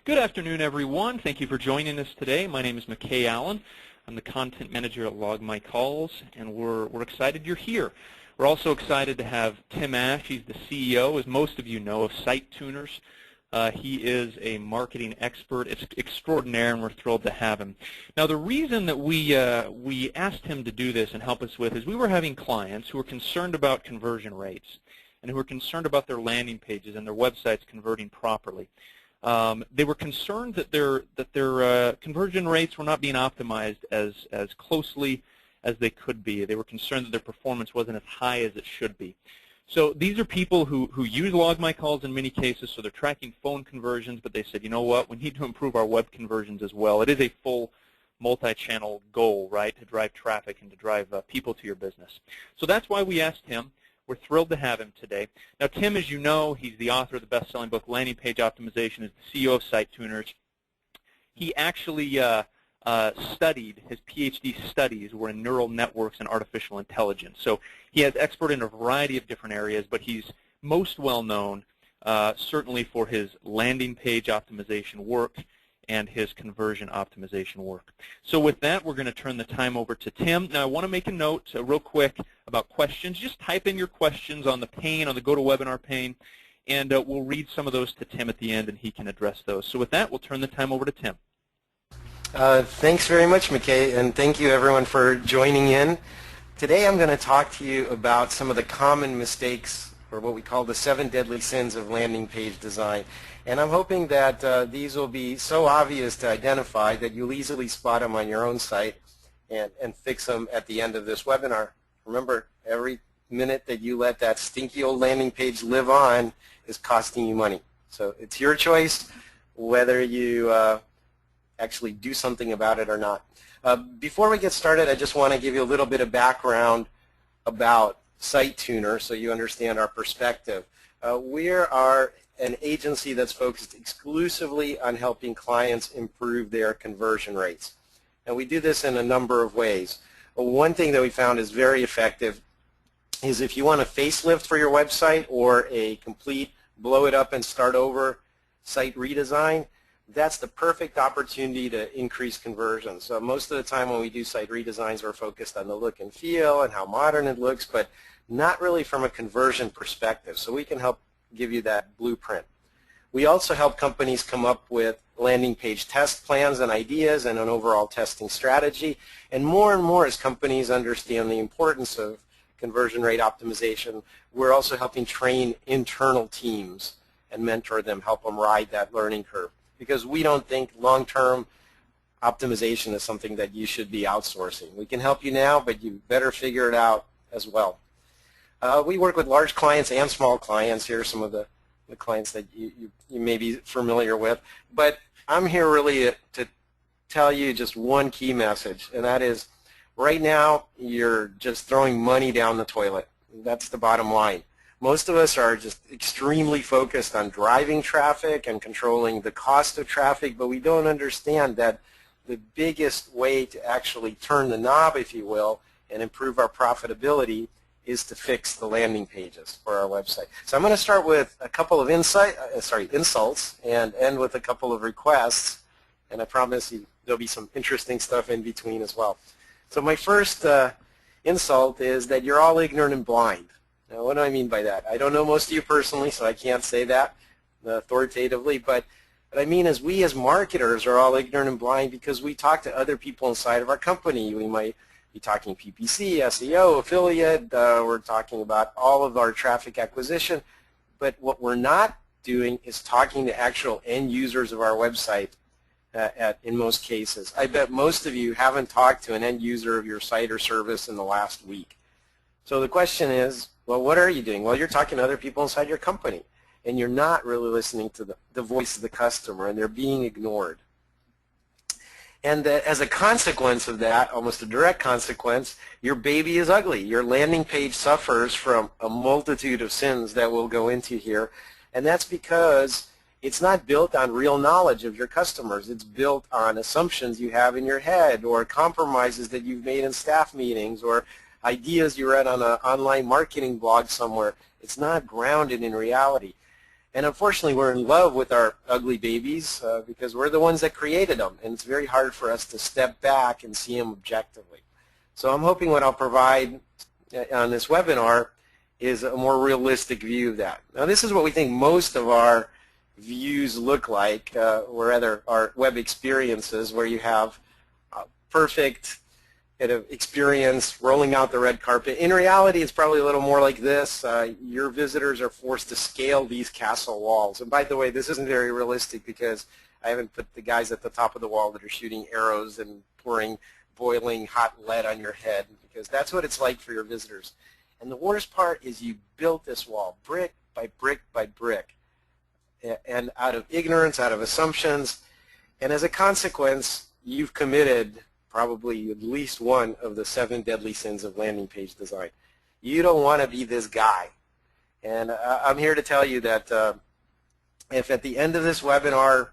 Good afternoon, everyone. Thank you for joining us today. My name is McKay Allen. I'm the content manager at Log My Calls, and we're excited you're here. We're also excited to have Tim Ash. He's the CEO, as most of you know, of Site Tuners. He is a marketing expert. It's extraordinary, and we're thrilled to have him. Now, the reason that we asked him to do this and help us with is we were having clients who were concerned about conversion rates and who were concerned about their landing pages and their websites converting properly. They were concerned that their conversion rates were not being optimized as closely as they could be. They were concerned that their performance wasn't as high as it should be. So these are people who use Log My Calls in many cases, so they're tracking phone conversions, but they said, you know what, we need to improve our web conversions as well. It is a full multi-channel goal, right, to drive traffic and to drive people to your business. So that's why we asked him. We're thrilled to have him today. Now, Tim, as you know, he's the author of the best-selling book, Landing Page Optimization, is the CEO of Site Tuners. He actually studied, his PhD studies were in neural networks and artificial intelligence. So he has expert in a variety of different areas, but he's most well-known certainly for his landing page optimization work and his conversion optimization work. So with that, we're going to turn the time over to Tim. Now, I want to make a note real quick about questions. Just type in your questions on the pane, on the GoToWebinar pane, and we'll read some of those to Tim at the end, and he can address those. So with that, we'll turn the time over to Tim. Thanks very much, McKay, and thank you, everyone, for joining in. Today, I'm going to talk to you about some of the common mistakes, or what we call the 7 deadly sins of landing page design. And I'm hoping that these will be so obvious to identify that you'll easily spot them on your own site and fix them at the end of this webinar. Remember, every minute that you let that stinky old landing page live on is costing you money. So it's your choice whether you actually do something about it or not. Before we get started, I just want to give you a little bit of background about Site Tuner so you understand our perspective. We are an agency that's focused exclusively on helping clients improve their conversion rates. And we do this in a number of ways. One thing that we found is very effective is if you want a facelift for your website or a complete blow it up and start over site redesign, that's the perfect opportunity to increase conversions. So most of the time when we do site redesigns, we're focused on the look and feel and how modern it looks, but not really from a conversion perspective. So we can help give you that blueprint. We also help companies come up with landing page test plans and ideas and an overall testing strategy. And more as companies understand the importance of conversion rate optimization, we're also helping train internal teams and mentor them, help them ride that learning curve. Because we don't think long-term optimization is something that you should be outsourcing. We can help you now, but you better figure it out as well. We work with large clients and small clients. Here are some of the clients that you may be familiar with. But I'm here really to tell you just one key message, and that is right now you're just throwing money down the toilet. That's the bottom line. Most of us are just extremely focused on driving traffic and controlling the cost of traffic, but we don't understand that the biggest way to actually turn the knob, if you will, and improve our profitability is to fix the landing pages for our website. So I'm going to start with a couple of insults and end with a couple of requests, and I promise you there'll be some interesting stuff in between as well. So my first insult is that you're all ignorant and blind. Now, what do I mean by that? I don't know most of you personally, so I can't say that authoritatively, but what I mean is we as marketers are all ignorant and blind because we talk to other people inside of our company. We might be talking PPC, SEO, affiliate. We're talking about all of our traffic acquisition. But what we're not doing is talking to actual end users of our website in most cases. I bet most of you haven't talked to an end user of your site or service in the last week. So the question is, well, what are you doing? Well, you're talking to other people inside your company, and you're not really listening to the voice of the customer, and they're being ignored. And as a consequence of that, almost a direct consequence, your baby is ugly. Your landing page suffers from a multitude of sins that we'll go into here. And that's because it's not built on real knowledge of your customers. It's built on assumptions you have in your head or compromises that you've made in staff meetings or ideas you read on an online marketing blog somewhere. It's not grounded in reality. And unfortunately, we're in love with our ugly babies because we're the ones that created them, and it's very hard for us to step back and see them objectively. So I'm hoping what I'll provide on this webinar is a more realistic view of that. Now, this is what we think most of our views look like, or rather our web experiences, where you have perfect kind of experience rolling out the red carpet. In reality, it's probably a little more like this. Your visitors are forced to scale these castle walls. And by the way, this isn't very realistic because I haven't put the guys at the top of the wall that are shooting arrows and pouring boiling hot lead on your head, because that's what it's like for your visitors. And the worst part is you built this wall brick by brick by brick, and out of ignorance, out of assumptions, and as a consequence, you've committed probably at least one of the 7 deadly sins of landing page design. You don't want to be this guy. And I'm here to tell you that if at the end of this webinar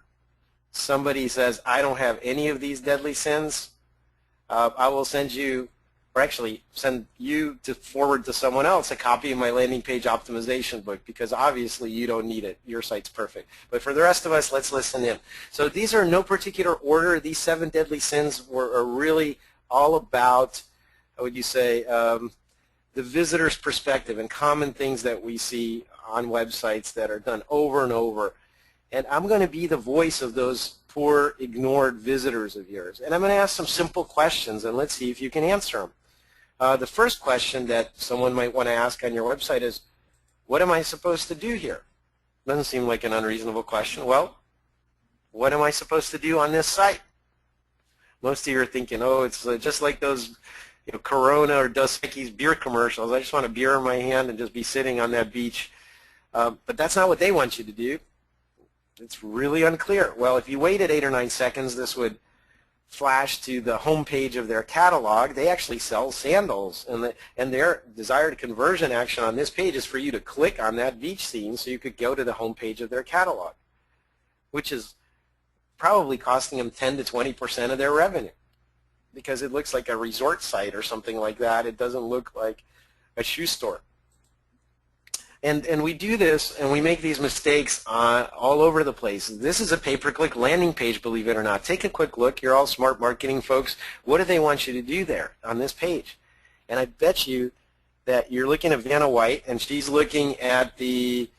somebody says, I don't have any of these deadly sins, I will send you, or actually send you to forward to someone else a copy of my landing page optimization book, because obviously you don't need it. Your site's perfect. But for the rest of us, let's listen in. So these are in no particular order. These 7 deadly sins are really all about, how would you say, the visitor's perspective and common things that we see on websites that are done over and over. And I'm going to be the voice of those poor, ignored visitors of yours. And I'm going to ask some simple questions, and let's see if you can answer them. The first question that someone might want to ask on your website is, what am I supposed to do here? Doesn't seem like an unreasonable question. Well, what am I supposed to do on this site? Most of you are thinking, oh, it's just like those Corona or Dos Equis beer commercials. I just want a beer in my hand and just be sitting on that beach. But that's not what they want you to do. It's really unclear. Well, if you waited 8 or 9 seconds, this would flash to the home page of their catalog. They actually sell sandals, and their desired conversion action on this page is for you to click on that beach scene so you could go to the home page of their catalog, which is probably costing them 10 to 20% of their revenue, because it looks like a resort site or something like that. It doesn't look like a shoe store. And we do this, and we make these mistakes all over the place. This is a pay-per-click landing page, believe it or not. Take a quick look. You're all smart marketing folks. What do they want you to do there on this page? And I bet you that you're looking at Vanna White, and she's looking at the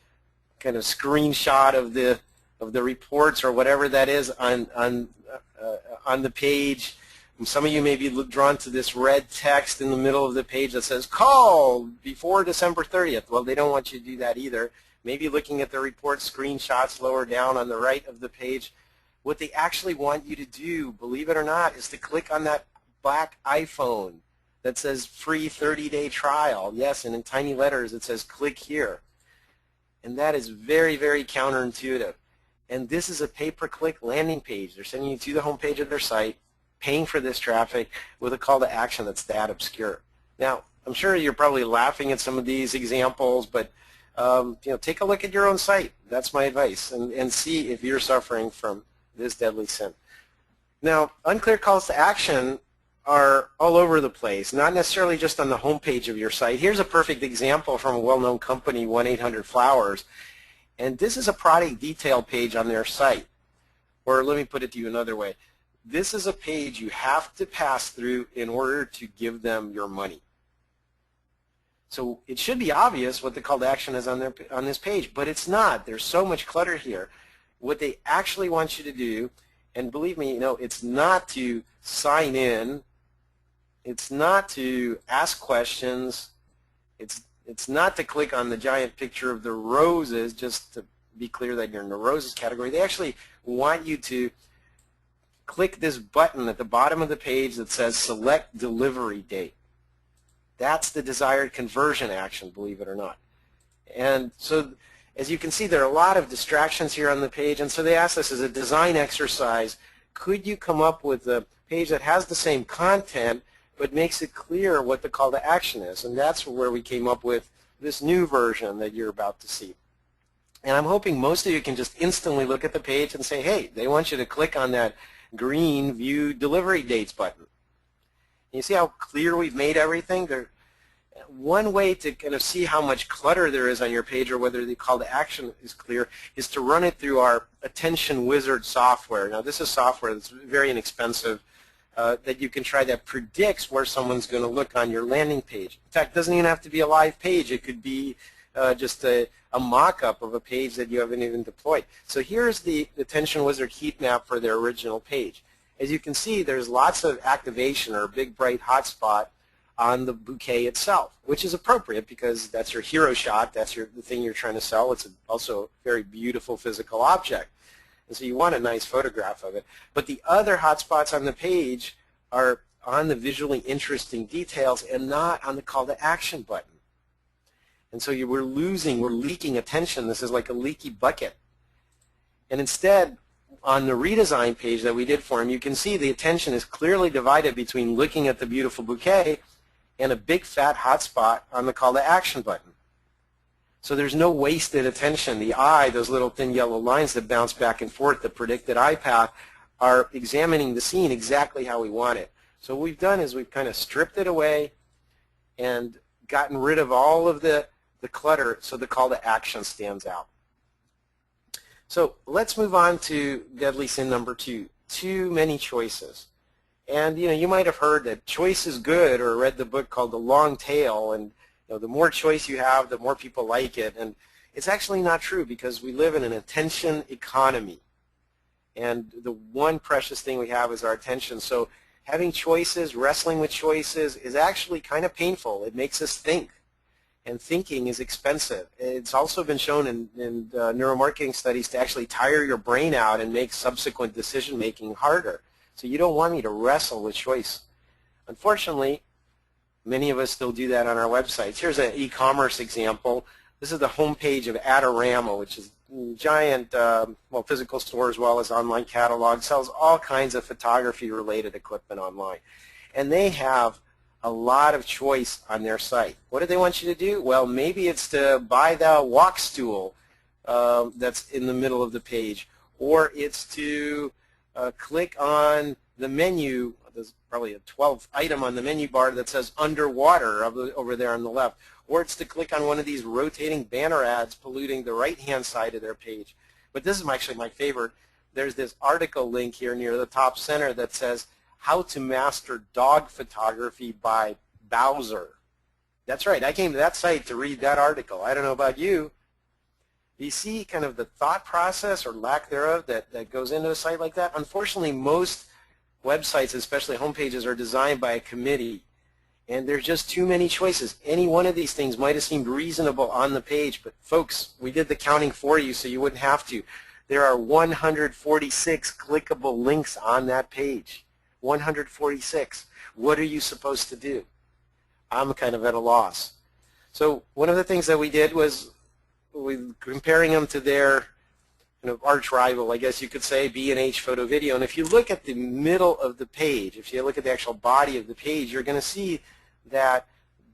kind of screenshot of the reports or whatever that is on the page. And some of you may be drawn to this red text in the middle of the page that says, call before December 30th. Well, they don't want you to do that either. Maybe looking at the report screenshots lower down on the right of the page. What they actually want you to do, believe it or not, is to click on that black iPhone that says free 30-day trial. Yes, and in tiny letters it says click here. And that is very, very counterintuitive. And this is a pay-per-click landing page. They're sending you to the home page of their site, paying for this traffic with a call to action that's that obscure. Now, I'm sure you're probably laughing at some of these examples, but take a look at your own site. That's my advice, and see if you're suffering from this deadly sin. Now, unclear calls to action are all over the place, not necessarily just on the home page of your site. Here's a perfect example from a well-known company, 1-800-Flowers, and this is a product detail page on their site. Or let me put it to you another way. This is a page you have to pass through in order to give them your money. So it should be obvious what the call to action is on this page, but it's not. There's so much clutter here. What they actually want you to do, and believe me, it's not to sign in. It's not to ask questions. It's not to click on the giant picture of the roses, just to be clear that you're in the roses category. They actually want you to click this button at the bottom of the page that says select delivery date. That's the desired conversion action, believe it or not. And so as you can see, there are a lot of distractions here on the page, and so they asked us as a design exercise, could you come up with a page that has the same content but makes it clear what the call to action is? And that's where we came up with this new version that you're about to see. And I'm hoping most of you can just instantly look at the page and say, hey, they want you to click on that green view delivery dates button. You see how clear we've made everything? one way to kind of see how much clutter there is on your page or whether the call to action is clear is to run it through our Attention Wizard software. Now, this is software that's very inexpensive that you can try that predicts where someone's going to look on your landing page. In fact, it doesn't even have to be a live page. It could be just a mock-up of a page that you haven't even deployed. So here's the Attention Wizard heat map for their original page. As you can see, there's lots of activation or a big bright hotspot on the bouquet itself, which is appropriate because that's your hero shot, that's the thing you're trying to sell. It's also a very beautiful physical object. And so you want a nice photograph of it. But the other hotspots on the page are on the visually interesting details and not on the call to action button. And so we're leaking attention. This is like a leaky bucket. And instead, on the redesign page that we did for him, you can see the attention is clearly divided between looking at the beautiful bouquet and a big fat hotspot on the call to action button. So there's no wasted attention. The eye, those little thin yellow lines that bounce back and forth, the predicted eye path, are examining the scene exactly how we want it. So what we've done is we've kind of stripped it away and gotten rid of all of the clutter so the call to action stands out. So let's move on to deadly sin number 2, too many choices. And you might have heard that choice is good, or read the book called The Long Tail, and the more choice you have, the more people like it. And it's actually not true because we live in an attention economy. And the one precious thing we have is our attention. So having choices, wrestling with choices is actually kind of painful. It makes us think. And thinking is expensive. It's also been shown in neuromarketing studies to actually tire your brain out and make subsequent decision-making harder. So you don't want me to wrestle with choice. Unfortunately, many of us still do that on our websites. Here's an e-commerce example. This is the homepage of Adorama, which is a giant physical store as well as online catalog. Sells all kinds of photography-related equipment online. And they have a lot of choice on their site. What do they want you to do? Well, maybe it's to buy the walk stool that's in the middle of the page, or it's to click on the menu. There's probably a 12th item on the menu bar that says underwater over there on the left, or it's to click on one of these rotating banner ads polluting the right-hand side of their page. But this is actually my favorite. There's this article link here near the top center that says How to Master Dog Photography by Bowser. That's right, I came to that site to read that article. I don't know about you. Do you see kind of the thought process or lack thereof that goes into a site like that? Unfortunately, most websites, especially homepages, are designed by a committee, and there's just too many choices. Any one of these things might have seemed reasonable on the page, but folks, we did the counting for you so you wouldn't have to. There are 146 clickable links on that page. 146. What are you supposed to do? I'm kind of at a loss. So one of the things that we did was comparing them to their arch rival, I guess you could say, B&H Photo Video. And if you look at the middle of the page, if you look at the actual body of the page, you're going to see that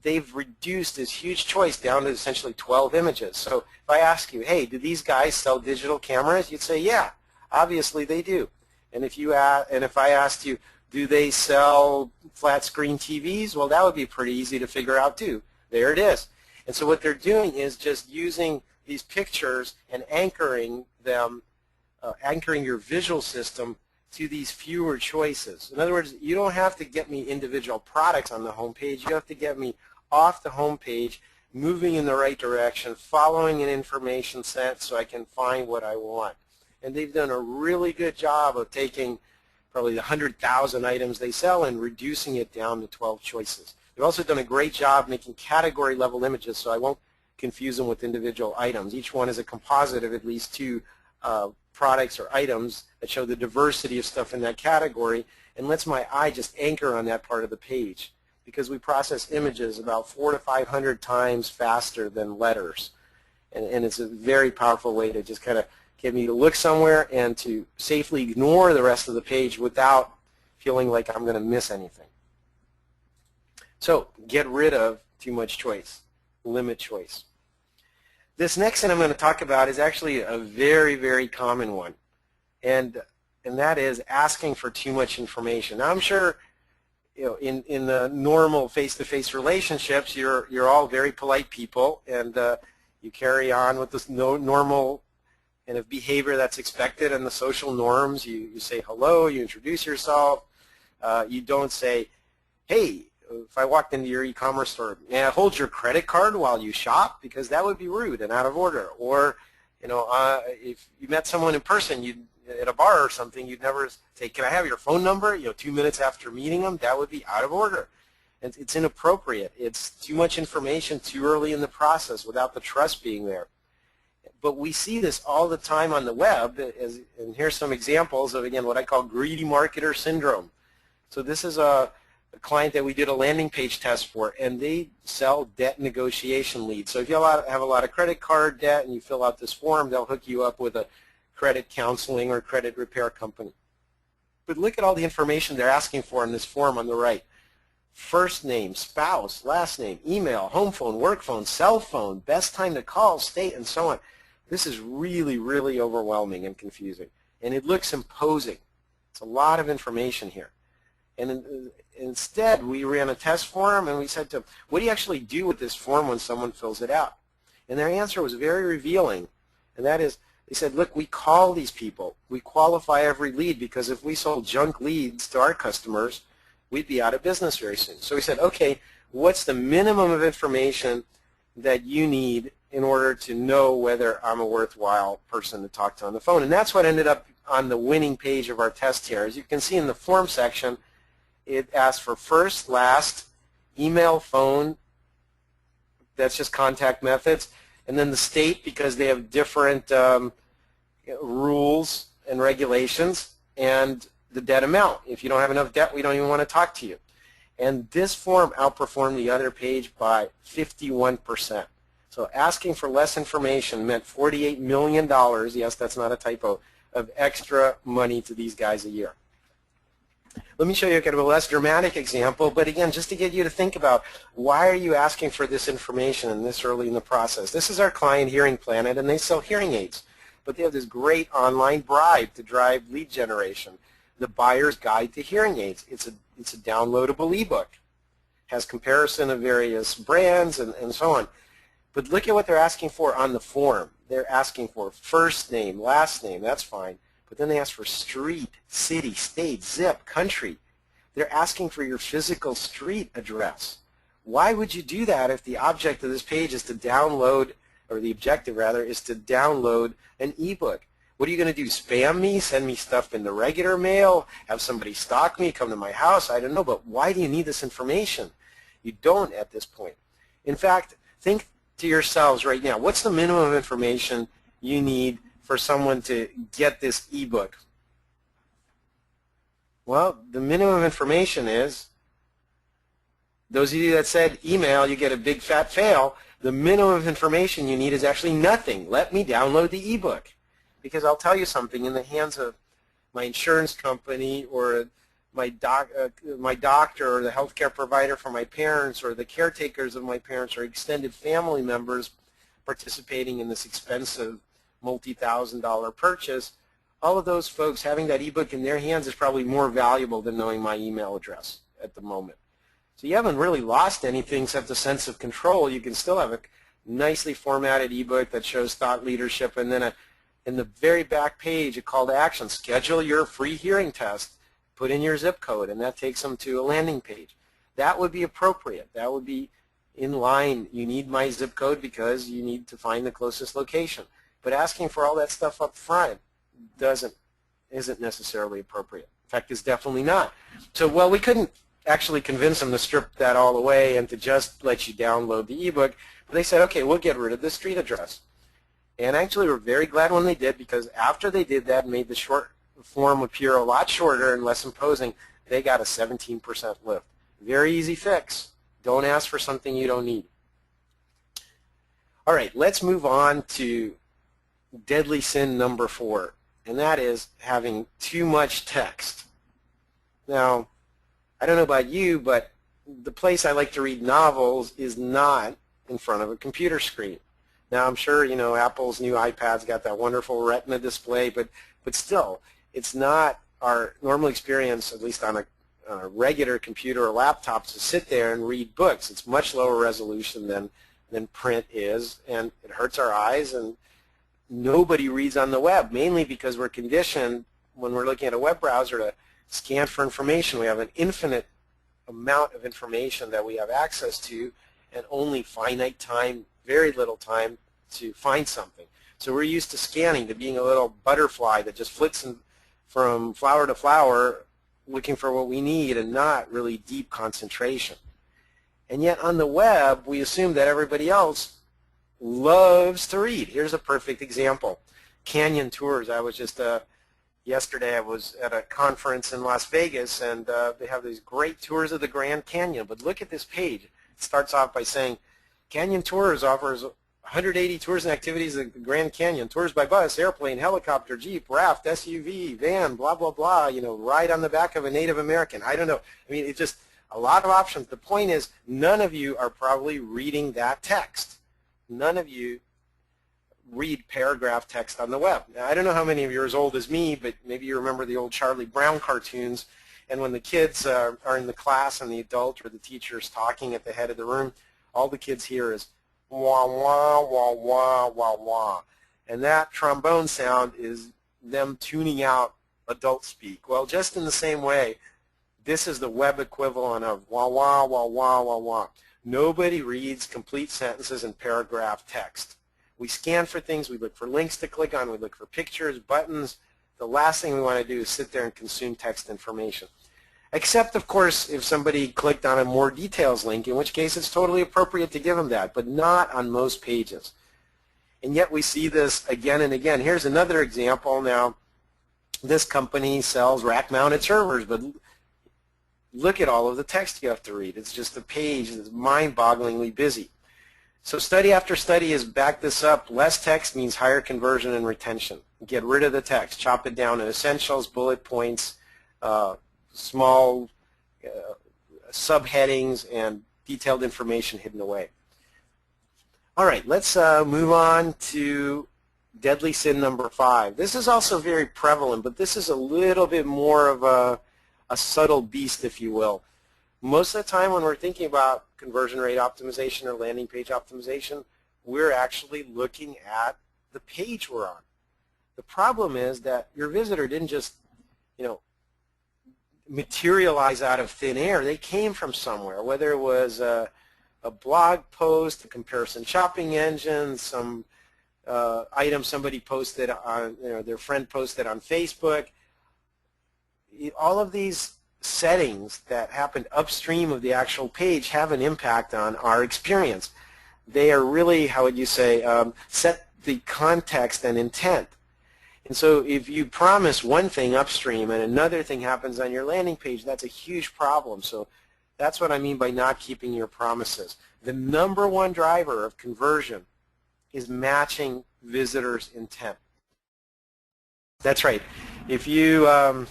they've reduced this huge choice down to essentially 12 images. So if I ask you, hey, do these guys sell digital cameras? You'd say, yeah, obviously they do. And if I asked you, do they sell flat screen TVs? Well, that would be pretty easy to figure out too. There it is. And so what they're doing is just using these pictures and anchoring them, anchoring your visual system to these fewer choices. In other words, you don't have to get me individual products on the home page. You have to get me off the home page, moving in the right direction, following an information set so I can find what I want. And they've done a really good job of taking probably the 100,000 items they sell and reducing it down to 12 choices. They've also done a great job making category-level images, so I won't confuse them with individual items. Each one is a composite of at least 2 products or items that show the diversity of stuff in that category and lets my eye just anchor on that part of the page, because we process images about 400 to 500 times faster than letters. And it's a very powerful way to just kind of get me to look somewhere and to safely ignore the rest of the page without feeling like I'm going to miss anything. So get rid of too much choice. Limit choice. This next thing I'm going to talk about is actually a very, very common one, and that is asking for too much information. Now, I'm sure in the normal face-to-face relationships, you're all very polite people, and you carry on with this normal kind of behavior that's expected and the social norms. You say hello, you introduce yourself. You don't say, hey, if I walked into your e-commerce store, may I hold your credit card while you shop? Because that would be rude and out of order. Or, if you met someone in person, at a bar or something, you'd never say, can I have your phone number? 2 minutes after meeting them, that would be out of order. And it's inappropriate. It's too much information too early in the process without the trust being there. But we see this all the time on the web, and here's some examples of, again, what I call greedy marketer syndrome. So this is a client that we did a landing page test for, and they sell debt negotiation leads. So if you have a lot of credit card debt and you fill out this form, they'll hook you up with a credit counseling or credit repair company. But look at all the information they're asking for in this form on the right. First name, spouse, last name, email, home phone, work phone, cell phone, best time to call, state, and so on. This is really, really overwhelming and confusing. And it looks imposing. It's a lot of information here. And instead, we ran a test form, and we said to them, what do you actually do with this form when someone fills it out? And their answer was very revealing, and that is, they said, look, we call these people. We qualify every lead, because if we sold junk leads to our customers, we'd be out of business very soon. So we said, okay, what's the minimum of information that you need in order to know whether I'm a worthwhile person to talk to on the phone? And that's what ended up on the winning page of our test here. As you can see in the form section, it asks for first, last, email, phone. That's just contact methods. And then the state, because they have different rules and regulations, and the debt amount. If you don't have enough debt, we don't even want to talk to you. And this form outperformed the other page by 51%. So asking for less information meant $48 million, yes, that's not a typo, of extra money to these guys a year. Let me show you kind of a less dramatic example, but again, just to get you to think about, why are you asking for this information this early in the process? This is our client, Hearing Planet, and they sell hearing aids, but they have this great online bribe to drive lead generation. The Buyer's Guide to Hearing Aids. It's a downloadable ebook. Has comparison of various brands and so on. But look at what they're asking for on the form. They're asking for first name, last name, that's fine. But then they ask for street, city, state, zip, country. They're asking for your physical street address. Why would you do that if the object of this page is to download, or the objective rather, is to download an ebook? What are you going to do, spam me, send me stuff in the regular mail, have somebody stalk me, come to my house? I don't know, but why do you need this information? You don't at this point. In fact, think to yourselves right now, what's the minimum of information you need for someone to get this ebook? Well, the minimum information is, those of you that said email, you get a big fat fail. The minimum of information you need is actually nothing. Let me download the ebook. Because I'll tell you something, in the hands of my insurance company or my doctor or the healthcare provider for my parents or the caretakers of my parents or extended family members participating in this expensive multi-thousand-dollar purchase, all of those folks having that ebook in their hands is probably more valuable than knowing my email address at the moment. So you haven't really lost anything except a sense of control. You can still have a nicely formatted ebook that shows thought leadership, and then in the very back page, a call to action, schedule your free hearing test, put in your zip code, and that takes them to a landing page. That would be appropriate. That would be in line. You need my zip code because you need to find the closest location. But asking for all that stuff up front isn't necessarily appropriate. In fact, it's definitely not. So, well, we couldn't actually convince them to strip that all away and to just let you download the ebook. But they said, okay, we'll get rid of the street address. And actually, we're very glad when they did, because after they did that and made the short form appear a lot shorter and less imposing, they got a 17% lift. Very easy fix. Don't ask for something you don't need. All right, let's move on to deadly sin number 4, and that is having too much text. Now, I don't know about you, but the place I like to read novels is not in front of a computer screen. Now, I'm sure, Apple's new iPad's got that wonderful Retina display, but still, it's not our normal experience, at least on a regular computer or laptop to sit there and read books. It's much lower resolution than print is, and it hurts our eyes, and nobody reads on the web, mainly because we're conditioned when we're looking at a web browser to scan for information. We have an infinite amount of information that we have access to and only finite time, very little time to find something. So we're used to scanning, to being a little butterfly that just flits from flower to flower looking for what we need and not really deep concentration. And yet on the web, we assume that everybody else loves to read. Here's a perfect example. Canyon tours. I was just yesterday I was at a conference in Las Vegas, and they have these great tours of the Grand Canyon. But look at this page. It starts off by saying, Canyon Tours offers 180 tours and activities at the Grand Canyon. Tours by bus, airplane, helicopter, jeep, raft, SUV, van, blah, blah, blah. You know, ride on the back of a Native American. I don't know. I mean, it's just a lot of options. The point is, none of you are probably reading that text. None of you read paragraph text on the web. Now, I don't know how many of you are as old as me, but maybe you remember the old Charlie Brown cartoons, and when the kids are in the class and the adult or the teacher is talking at the head of the room, all the kids hear is wah, wah, wah, wah, wah, wah. And that trombone sound is them tuning out adult speak. Well, just in the same way, this is the web equivalent of wah, wah, wah, wah, wah, wah. Nobody reads complete sentences in paragraph text. We scan for things, we look for links to click on, we look for pictures, buttons. The last thing we want to do is sit there and consume text information. Except, of course, if somebody clicked on a more details link, in which case it's totally appropriate to give them that, but not on most pages. And yet we see this again and again. Here's another example. Now, this company sells rack-mounted servers, but look at all of the text you have to read. It's just a page that's mind-bogglingly busy. So study after study has backed this up. Less text means higher conversion and retention. Get rid of the text. Chop it down in essentials, bullet points, small subheadings, and detailed information hidden away. All right, let's move on to deadly sin number 5. This is also very prevalent, but this is a little bit more of a subtle beast, if you will. Most of the time when we're thinking about conversion rate optimization or landing page optimization, we're actually looking at the page we're on. The problem is that your visitor didn't just, materialize out of thin air. They came from somewhere, whether it was a blog post, a comparison shopping engine, some item somebody posted on, their friend posted on Facebook. All of these settings that happened upstream of the actual page have an impact on our experience. They are really, how would you say, set the context and intent. And so if you promise one thing upstream and another thing happens on your landing page, that's a huge problem. So that's what I mean by not keeping your promises. The number one driver of conversion is matching visitors' intent. That's right. If you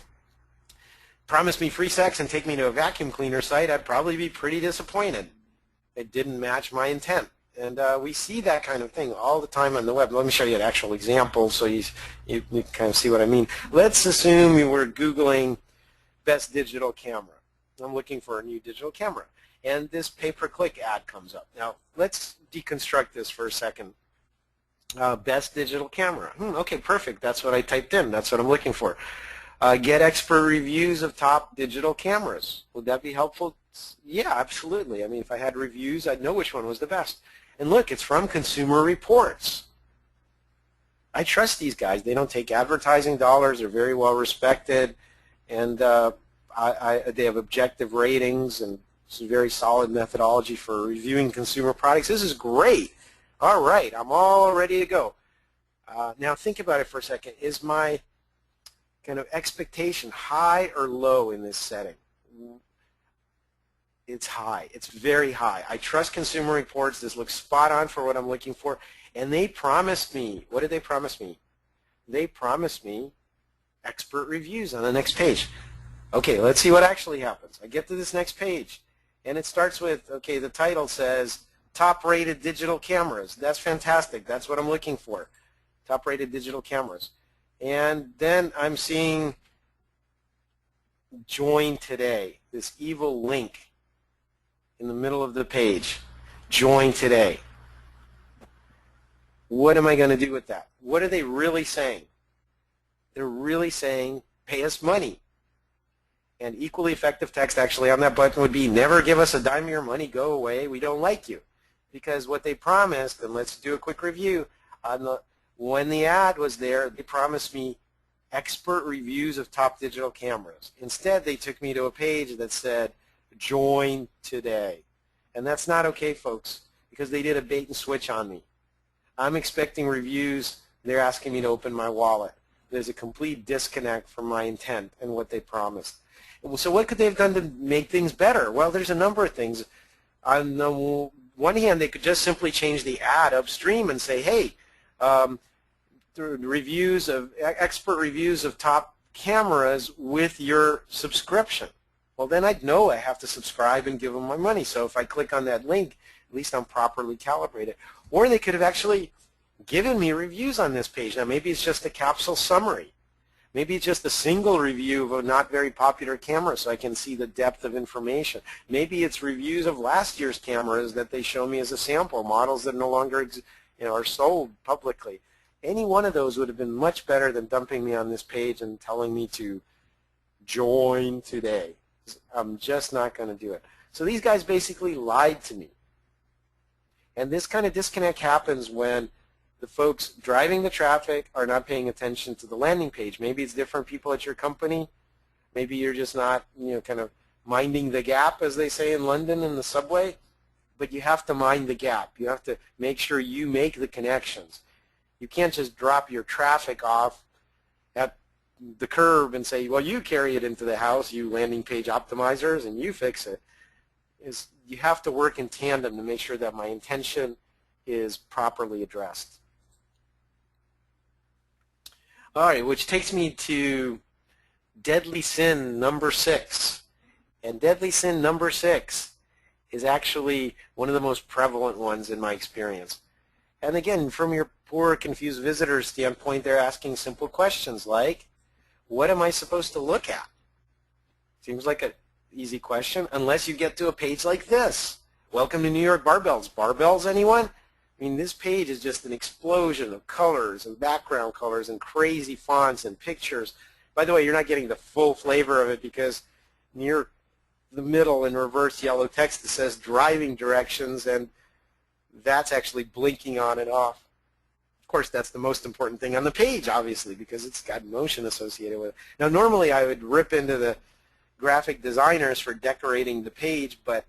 promise me free sex and take me to a vacuum cleaner site, I'd probably be pretty disappointed. It didn't match my intent. And we see that kind of thing all the time on the web. Let me show you an actual example so you kind of see what I mean. Let's assume you were Googling best digital camera. I'm looking for a new digital camera. And this pay-per-click ad comes up. Now, let's deconstruct this for a second. Best digital camera. Okay, perfect. That's what I typed in. That's what I'm looking for. Get expert reviews of top digital cameras. Would that be helpful? Yeah, absolutely. I mean, if I had reviews, I'd know which one was the best. And look, it's from Consumer Reports. I trust these guys. They don't take advertising dollars. They're very well respected. And they have objective ratings, and it's a very solid methodology for reviewing consumer products. This is great. All right, I'm all ready to go. Now think about it for a second. Is my kind of expectation high or low in this setting? It's high. It's very high. I trust Consumer Reports. This looks spot on for what I'm looking for. And they promised me, what did they promise me? They promised me expert reviews on the next page. Okay, let's see what actually happens. I get to this next page, and it starts with, okay, the title says top-rated digital cameras. That's fantastic. That's what I'm looking for, top-rated digital cameras. And then I'm seeing join today, this evil link in the middle of the page, join today. What am I going to do with that? What are they really saying? They're really saying, pay us money. And equally effective text actually on that button would be, never give us a dime of your money, go away, we don't like you. Because what they promised, and let's do a quick review, when the ad was there, they promised me expert reviews of top digital cameras. Instead, they took me to a page that said, join today. And that's not okay, folks, because they did a bait and switch on me. I'm expecting reviews. They're asking me to open my wallet. There's a complete disconnect from my intent and what they promised. So what could they have done to make things better? Well, there's a number of things. On the one hand, they could just simply change the ad upstream and say, hey, reviews of expert reviews of top cameras with your subscription. Well, then I'd know I have to subscribe and give them my money. So if I click on that link, at least I'm properly calibrated. Or they could have actually given me reviews on this page. Now, maybe it's just a capsule summary. Maybe it's just a single review of a not very popular camera so I can see the depth of information. Maybe it's reviews of last year's cameras that they show me as a sample, models that no longer are sold publicly. Any one of those would have been much better than dumping me on this page and telling me to join today. I'm just not going to do it. So these guys basically lied to me. And this kind of disconnect happens when the folks driving the traffic are not paying attention to the landing page. Maybe it's different people at your company. Maybe you're just not, kind of minding the gap, as they say in London in the subway. But you have to mind the gap. You have to make sure you make the connections. You can't just drop your traffic off at the curb and say, well, you carry it into the house, you landing page optimizers, and you fix it. You have to work in tandem to make sure that my intention is properly addressed. All right, which takes me to deadly sin number 6. And deadly sin number 6 is actually one of the most prevalent ones in my experience. And again, from your poor, confused visitor standpoint, they're asking simple questions like, what am I supposed to look at? Seems like an easy question, unless you get to a page like this. Welcome to New York Barbells. Barbells, anyone? I mean, this page is just an explosion of colors and background colors and crazy fonts and pictures. By the way, you're not getting the full flavor of it because near the middle in reverse yellow text it says driving directions, and that's actually blinking on and off. Of course, that's the most important thing on the page, obviously, because it's got motion associated with it. Now, normally I would rip into the graphic designers for decorating the page, but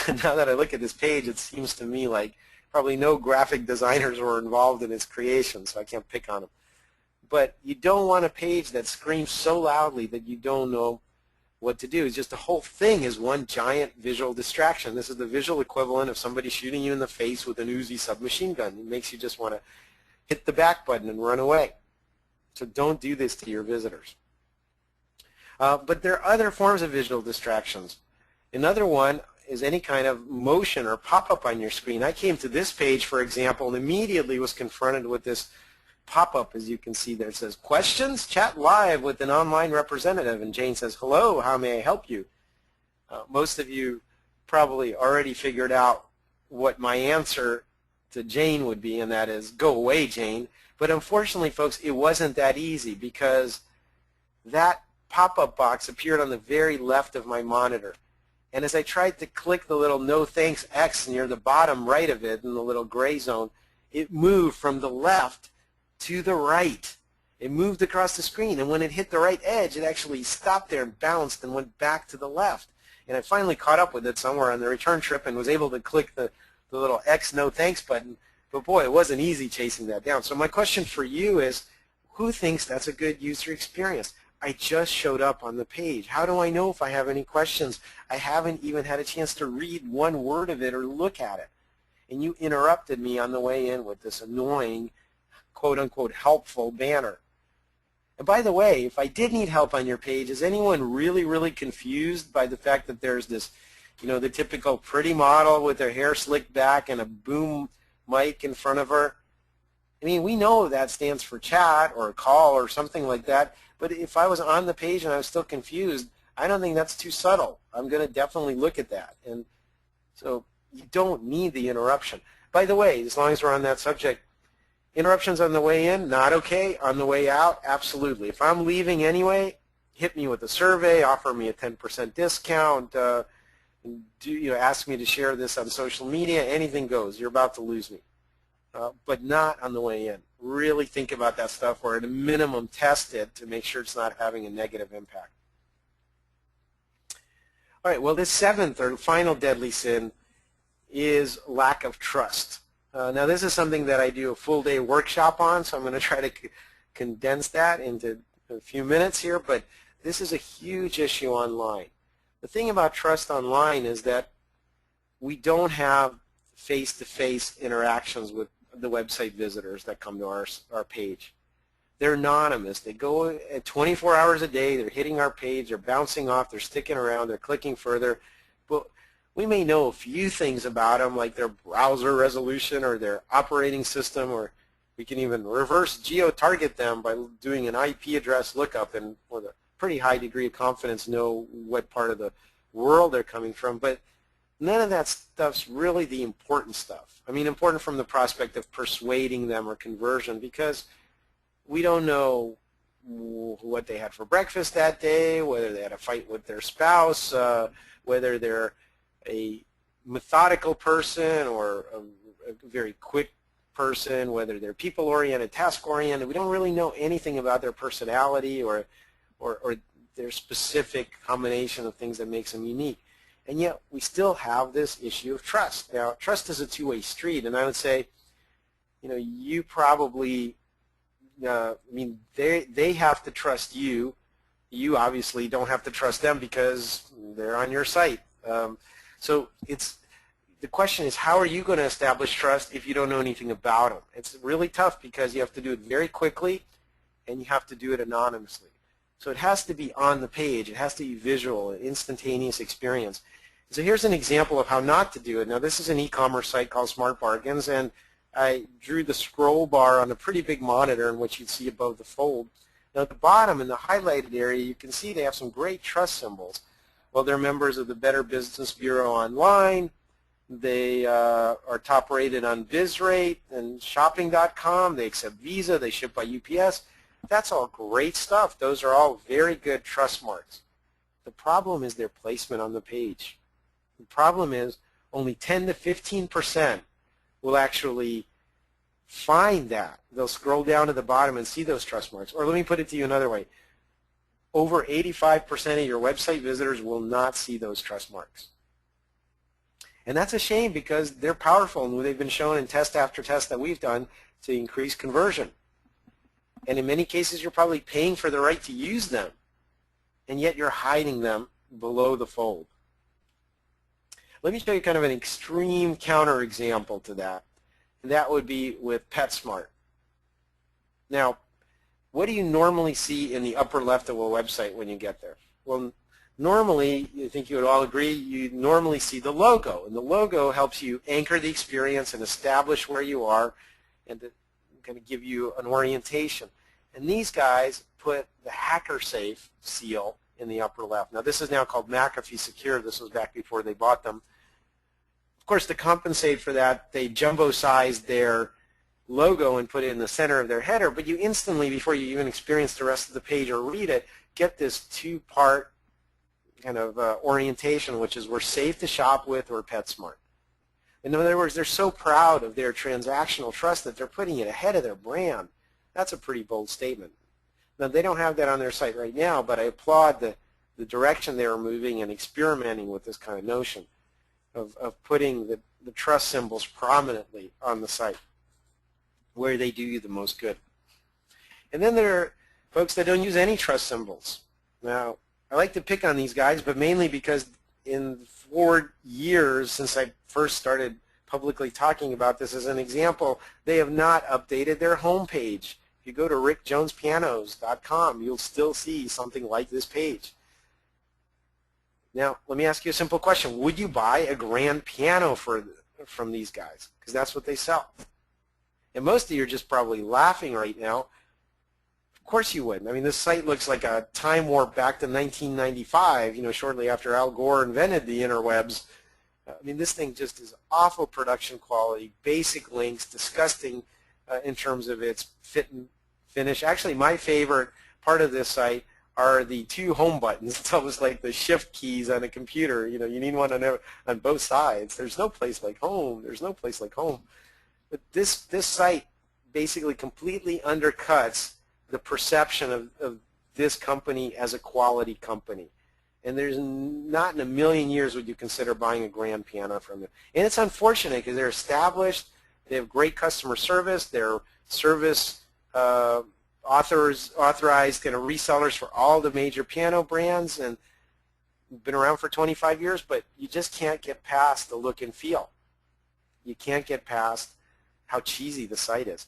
now that I look at this page, it seems to me like probably no graphic designers were involved in its creation, so I can't pick on them. But you don't want a page that screams so loudly that you don't know what to do. It's just the whole thing is one giant visual distraction. This is the visual equivalent of somebody shooting you in the face with an Uzi submachine gun. It makes you just want to hit the back button and run away. So don't do this to your visitors. But there are other forms of visual distractions. Another one is any kind of motion or pop-up on your screen. I came to this page, for example, and immediately was confronted with this pop-up, as you can see there. It says, questions? Chat live with an online representative. And Jane says, hello, how may I help you? Most of you probably already figured out what my answer to Jane would be, and that is, go away, Jane. But unfortunately, folks, it wasn't that easy because that pop-up box appeared on the very left of my monitor. And as I tried to click the little no thanks X near the bottom right of it in the little gray zone, it moved from the left to the right. It moved across the screen, and when it hit the right edge, it actually stopped there and bounced and went back to the left. And I finally caught up with it somewhere on the return trip and was able to click the little X no thanks button. But boy, it wasn't easy chasing that down. So my question for you is, who thinks that's a good user experience? I just showed up on the page. How do I know if I have any questions? I haven't even had a chance to read one word of it or look at it. And you interrupted me on the way in with this annoying, quote-unquote, helpful banner. And by the way, if I did need help on your page, is anyone really, really confused by the fact that there's this, the typical pretty model with her hair slicked back and a boom mic in front of her? I mean, we know that stands for chat or a call or something like that. But if I was on the page and I was still confused, I don't think that's too subtle. I'm going to definitely look at that. And so you don't need the interruption. By the way, as long as we're on that subject, interruptions on the way in, not okay. On the way out, absolutely. If I'm leaving anyway, hit me with a survey, offer me a 10% discount, ask me to share this on social media, anything goes. You're about to lose me. But not on the way in. Really think about that stuff, or at a minimum test it to make sure it's not having a negative impact. All right, well, this seventh or final deadly sin is lack of trust. Now, this is something that I do a full-day workshop on, so I'm going to try to condense that into a few minutes here, but this is a huge issue online. The thing about trust online is that we don't have face-to-face interactions with the website visitors that come to our page. They're anonymous. They go at 24 hours a day. They're hitting our page. They're bouncing off. They're sticking around. They're clicking further. But we may know a few things about them, like their browser resolution or their operating system, or we can even reverse geo-target them by doing an IP address lookup and with a pretty high degree of confidence know what part of the world they're coming from. But none of that stuff's really the important stuff. I mean, important from the prospect of persuading them or conversion, because we don't know what they had for breakfast that day, whether they had a fight with their spouse, whether they're a methodical person or a very quick person, whether they're people-oriented, task-oriented. We don't really know anything about their personality or their specific combination of things that makes them unique. And yet we still have this issue of trust. Now, trust is a two-way street, and I would say, you probably, they have to trust you. You obviously don't have to trust them because they're on your site. So the question is, how are you going to establish trust if you don't know anything about them? It's really tough because you have to do it very quickly, and you have to do it anonymously. So it has to be on the page. It has to be visual, an instantaneous experience. So here's an example of how not to do it. Now, this is an e-commerce site called Smart Bargains, and I drew the scroll bar on a pretty big monitor in which you'd see above the fold. Now, at the bottom in the highlighted area, you can see they have some great trust symbols. Well, they're members of the Better Business Bureau Online. They are top rated on BizRate and shopping.com. They accept Visa. They ship by UPS. That's all great stuff. Those are all very good trust marks. The problem is their placement on the page. The problem is only 10 to 15% will actually find that. They'll scroll down to the bottom and see those trust marks. Or let me put it to you another way. Over 85% of your website visitors will not see those trust marks. And that's a shame because they're powerful, and they've been shown in test after test that we've done to increase conversion. And in many cases, you're probably paying for the right to use them, and yet you're hiding them below the fold. Let me show you kind of an extreme counterexample to that, and that would be with PetSmart. Now, what do you normally see in the upper left of a website when you get there? Well, normally, I think you would all agree, you normally see the logo, and the logo helps you anchor the experience and establish where you are and to kind of give you an orientation. And these guys put the hacker safe seal in the upper left. Now, this is now called McAfee Secure. This was back before they bought them. Of course, to compensate for that, they jumbo-sized their logo and put it in the center of their header, but you instantly, before you even experience the rest of the page or read it, get this two-part kind of orientation, which is we're safe to shop with or PetSmart. In other words, they're so proud of their transactional trust that they're putting it ahead of their brand. That's a pretty bold statement. Now, they don't have that on their site right now, but I applaud the direction they were moving and experimenting with this kind of notion of putting the trust symbols prominently on the site where they do you the most good. And then there are folks that don't use any trust symbols. Now, I like to pick on these guys, but mainly because in 4 years since I first started publicly talking about this as an example, they have not updated their homepage. If you go to rickjonespianos.com, you'll still see something like this page. Now, let me ask you a simple question. Would you buy a grand piano from these guys? Because that's what they sell. And most of you are just probably laughing right now. course you wouldn't. I mean, this site looks like a time warp back to 1995, shortly after Al Gore invented the interwebs. I mean, this thing just is awful production quality, basic links, disgusting in terms of its fit and finish. Actually, my favorite part of this site are the two home buttons. It's almost like the shift keys on a computer. You need one on both sides. There's no place like home. There's no place like home. But this site basically completely undercuts the perception of this company as a quality company. And there's not in a million years would you consider buying a grand piano from them. And it's unfortunate because they're established, they have great customer service, they're service authorized kind of resellers for all the major piano brands, and been around for 25 years, but you just can't get past the look and feel. You can't get past how cheesy the site is.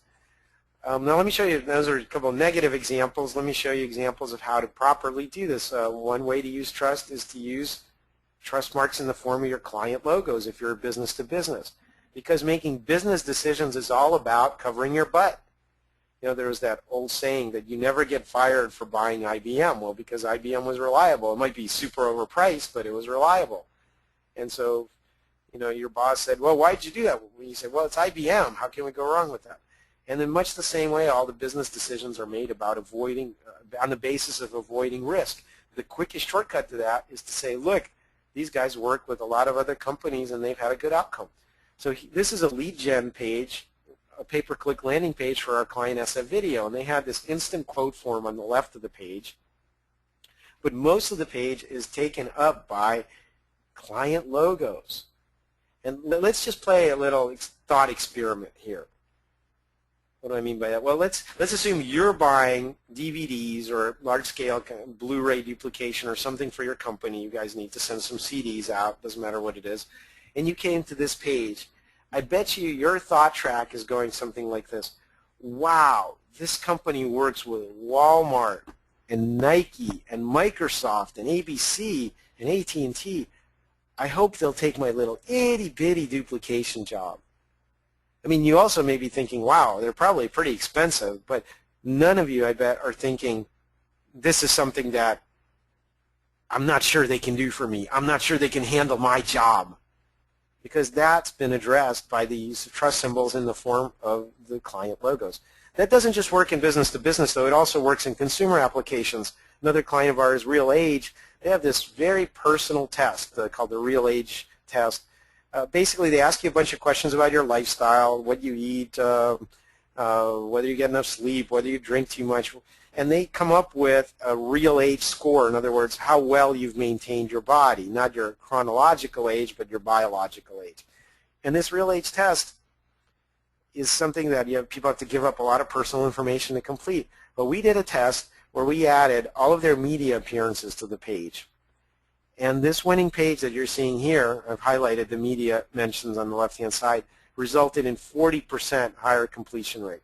Now let me show you, those are a couple of negative examples. Let me show you examples of how to properly do this. One way to use trust is to use trust marks in the form of your client logos if you're a business to business. Because making business decisions is all about covering your butt. There was that old saying that you never get fired for buying IBM. Well, because IBM was reliable. It might be super overpriced, but it was reliable. And so, your boss said, well, why'd you do that? Well, you said, well, it's IBM. How can we go wrong with that? And in much the same way, all the business decisions are made about avoiding, on the basis of avoiding risk. The quickest shortcut to that is to say, look, these guys work with a lot of other companies and they've had a good outcome. So this is a lead gen page, a pay-per-click landing page for our client SF Video, and they have this instant quote form on the left of the page. But most of the page is taken up by client logos. And let's just play a little thought experiment here. What do I mean by that? Well, let's assume you're buying DVDs or large-scale Blu-ray duplication or something for your company. You guys need to send some CDs out, doesn't matter what it is. And you came to this page. I bet you your thought track is going something like this. Wow, this company works with Walmart and Nike and Microsoft and ABC and AT&T. I hope they'll take my little itty-bitty duplication job. I mean, you also may be thinking, wow, they're probably pretty expensive, but none of you, I bet, are thinking, this is something that I'm not sure they can do for me. I'm not sure they can handle my job. Because that's been addressed by the use of trust symbols in the form of the client logos. That doesn't just work in business to business, though. It also works in consumer applications. Another client of ours, Real Age, they have this very personal test called the Real Age test. Basically, they ask you a bunch of questions about your lifestyle, what you eat, whether you get enough sleep, whether you drink too much, and they come up with a real age score. In other words, how well you've maintained your body, not your chronological age, but your biological age. And this real age test is something that people have to give up a lot of personal information to complete. But we did a test where we added all of their media appearances to the page. And this winning page that you're seeing here, I've highlighted the media mentions on the left-hand side, resulted in 40% higher completion rate.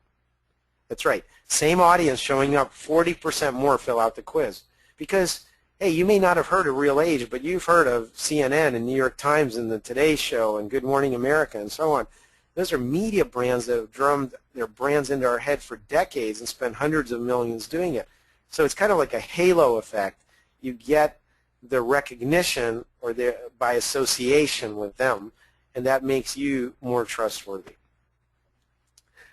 That's right. Same audience showing up, 40% more fill out the quiz. Because, hey, you may not have heard of Real Age, but you've heard of CNN and New York Times and the Today Show and Good Morning America and so on. Those are media brands that have drummed their brands into our head for decades and spent hundreds of millions doing it. So it's kind of like a halo effect. You get the recognition or by association with them, and that makes you more trustworthy.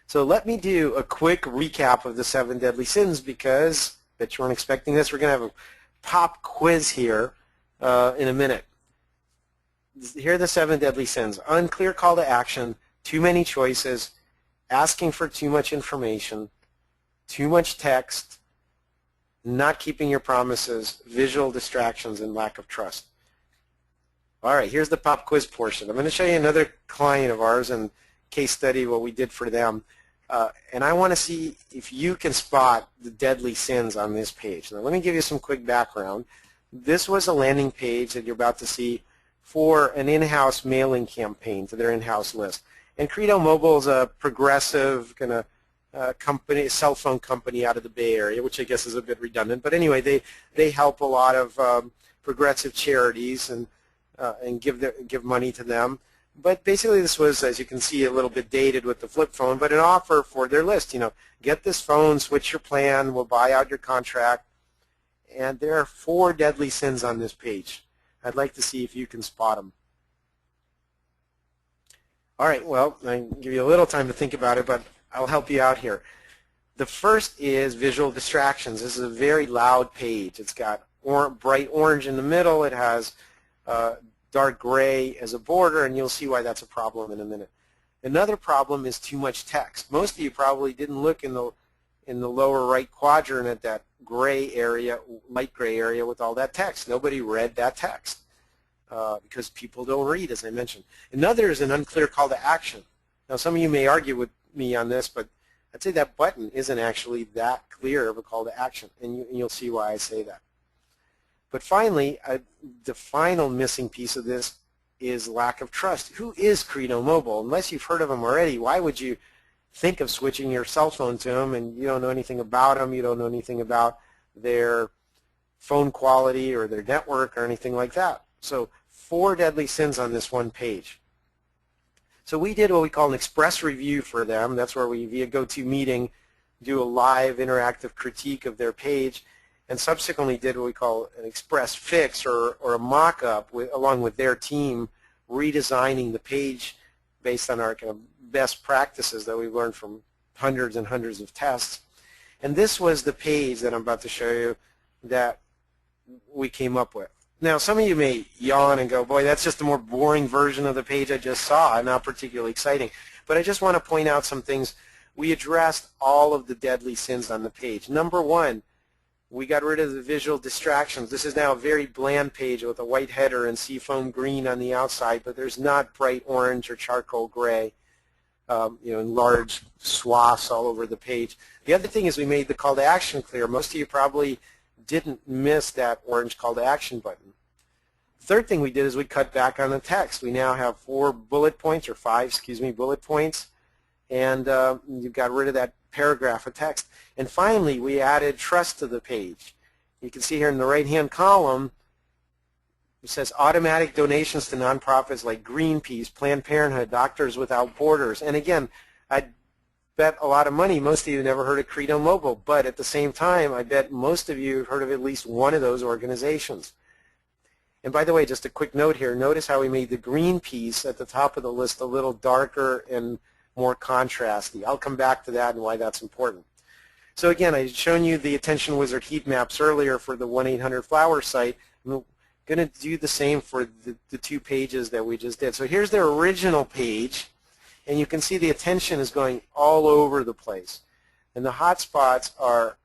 So let me do a quick recap of the 7 deadly sins because I bet you weren't expecting this. We're going to have a pop quiz here in a minute. Here are the 7 deadly sins. Unclear call to action, too many choices, asking for too much information, too much text, not keeping your promises, visual distractions, and lack of trust. All right, here's the pop quiz portion. I'm going to show you another client of ours and case study what we did for them. And I want to see if you can spot the deadly sins on this page. Now, let me give you some quick background. This was a landing page that you're about to see for an in-house mailing campaign to their in-house list. And Credo Mobile is a progressive kind of company, cell phone company out of the Bay Area, which I guess is a bit redundant. But anyway, they help a lot of progressive charities and give money to them. But basically this was, as you can see, a little bit dated with the flip phone, but an offer for their list. Get this phone, switch your plan, we'll buy out your contract. And there are 4 deadly sins on this page. I'd like to see if you can spot them. All right, well, I can give you a little time to think about it, but I'll help you out here. The first is visual distractions. This is a very loud page. It's got bright orange in the middle. It has dark gray as a border, and you'll see why that's a problem in a minute. Another problem is too much text. Most of you probably didn't look in the lower right quadrant at that gray area, light gray area with all that text. Nobody read that text because people don't read, as I mentioned. Another is an unclear call to action. Now, some of you may argue with me on this, but I'd say that button isn't actually that clear of a call to action, and you'll see why I say that. But finally, the final missing piece of this is lack of trust. Who is Credo Mobile? Unless you've heard of them already, why would you think of switching your cell phone to them, and you don't know anything about them, you don't know anything about their phone quality or their network or anything like that. So 4 deadly sins on this one page. So we did what we call an express review for them. That's where we, via GoToMeeting, do a live interactive critique of their page, and subsequently did what we call an express fix or a mock-up along with their team, redesigning the page based on our kind of best practices that we've learned from hundreds and hundreds of tests. And this was the page that I'm about to show you that we came up with. Now, some of you may yawn and go, boy, that's just a more boring version of the page I just saw, not particularly exciting. But I just want to point out some things. We addressed all of the deadly sins on the page. Number 1, we got rid of the visual distractions. This is now a very bland page with a white header and seafoam green on the outside, but there's not bright orange or charcoal gray, in large swaths all over the page. The other thing is we made the call to action clear. Most of you probably didn't miss that orange call to action button. The third thing we did is we cut back on the text. We now have 4 bullet points, or 5, bullet points, and you got rid of that paragraph of text. And finally, we added trust to the page. You can see here in the right-hand column, it says automatic donations to nonprofits like Greenpeace, Planned Parenthood, Doctors Without Borders. And again, I bet a lot of money most of you never heard of Credo Mobile, but at the same time, I bet most of you have heard of at least one of those organizations. And by the way, just a quick note here, notice how we made the Greenpeace at the top of the list a little darker and more contrasty. I'll come back to that and why that's important. So again, I've shown you the Attention Wizard heat maps earlier for the 1-800-FLOWER site. I'm going to do the same for the 2 pages that we just did. So here's their original page, and you can see the attention is going all over the place. And the hotspots are,